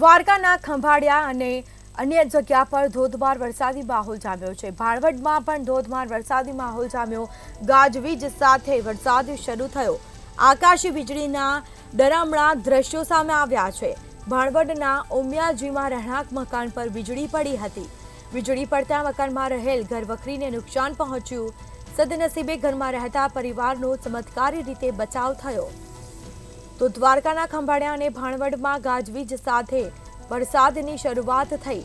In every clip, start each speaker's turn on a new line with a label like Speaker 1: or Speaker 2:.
Speaker 1: દ્વારકાના ખંભાળિયા અને અન્ય જગ્યા પર ધોધમાર વરસાદી માહોલ જામ્યો છે। ભાણવડમાં પણ ધોધમાર વરસાદી માહોલ જામ્યો। ગાજવીજ સાથે વરસાદ શરૂ થયો। આકાશી વીજળીના ડરામણા દ્રશ્યો સામે આવ્યા છે। ભાણવડના ઉમિયાજીમાં રહેણાંક મકાન પર વીજળી પડી હતી। વીજળી પડતા મકાનમાં રહેલ ઘરવખરીને નુકસાન પહોંચ્યું। સદનસીબે ઘરમાં રહેતા પરિવારનો ચમત્કારી રીતે બચાવ થયો। તો દ્વારકાના ખંભાળિયા અને ભાણવડમાં ગાજવીજ સાથે વરસાદની શરૂઆત થઈ।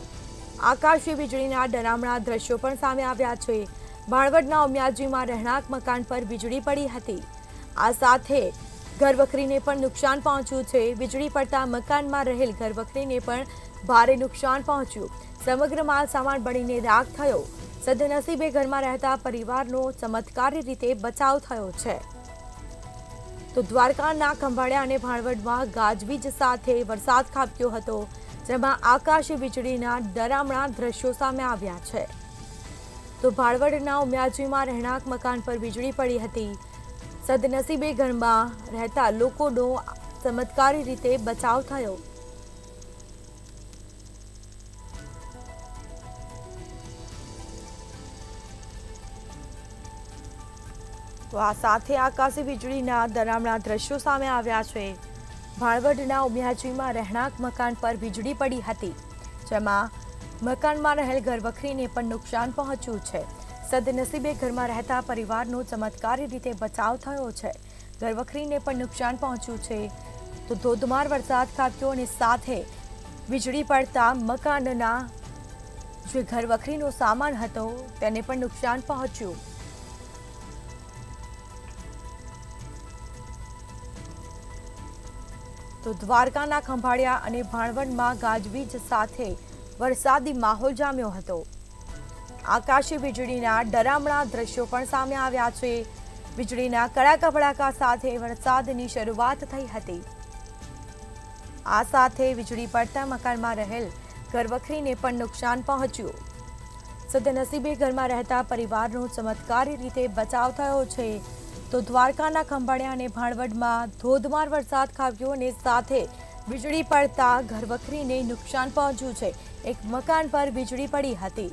Speaker 1: આકાશી વીજળીના ડરામણા દ્રશ્યો પણ સામે આવ્યા છે। ભાણવડના ઉમિયાજીમાં રહેણાંક મકાન પર વીજળી પડી હતી। આ સાથે ઘરવખરીને પણ નુકસાન પહોંચ્યું છે। વીજળી પડતા મકાનમાં રહેલ ઘરવખરીને પણ ભારે નુકસાન પહોંચ્યું। સમગ્ર માલ સામાન બળીને રાખ થયો। સદનસીબે ઘરમાં રહેતા પરિવારનો ચમત્કારી રીતે બચાવ થયો છે। તો દ્વારકાના ખંભાળિયા અને ભાણવડમાં ગાજવીજ સાથે વરસાદ ખાબક્યો હતો, જેમાં આકાશી વીજળીના ડરામણા દ્રશ્યો સામે આવ્યા છે। તો ભાણવડના ઉમિયાજીમાં રહેણાંક મકાન પર વીજળી પડી હતી। સદનસીબે ઘરમાં રહેતા લોકોનો ચમત્કારી રીતે બચાવ થયો। તો આ સાથે આકાશી વીજળીના ડરામણા દ્રશ્યો સામે આવ્યા છે। ભાણવડના ઉમિયાજીમાં રહેણાંક મકાન પર વીજળી પડી હતી, જેમાં મકાનમાં રહેલ ઘરવખરીને પણ નુકસાન પહોંચ્યું છે। સદનસીબે ઘરમાં રહેતા પરિવારનો ચમત્કારી રીતે બચાવ થયો છે। ઘરવખરીને પણ નુકસાન પહોંચ્યું છે। તો ધોધમાર વરસાદ ખાબક્યો અને સાથે વીજળી પડતા મકાનના જે ઘરવખરીનો સામાન હતો તેને પણ નુકસાન પહોંચ્યું। તો દ્વારકાના ખંભાળિયા અને ભાણવડમાં ગાજવીજ સાથે વરસાદી માહોલ જામ્યો હતો। આકાશી વીજળીના ડરામણા દ્રશ્યો પણ સામે આવ્યા છે। વીજળીના કડાકા ભડાકા સાથે વરસાદની શરૂઆત થઈ હતી। આ સાથે વીજળી પડતા મકાનમાં રહેલ ઘરવખરીને પણ નુકસાન પહોંચ્યું। સદનસીબે ઘરમાં રહેતા પરિવારનો ચમત્કારી રીતે બચાવ થયો છે। તો દ્વારકાના ખંભાળિયા અને ભાણવડમાં ધોધમાર વરસાદ ખાબક્યો અને સાથે વીજળી પડતા ઘરવખરીને નુકસાન પહોંચ્યું છે। એક મકાન પર વીજળી પડી હતી।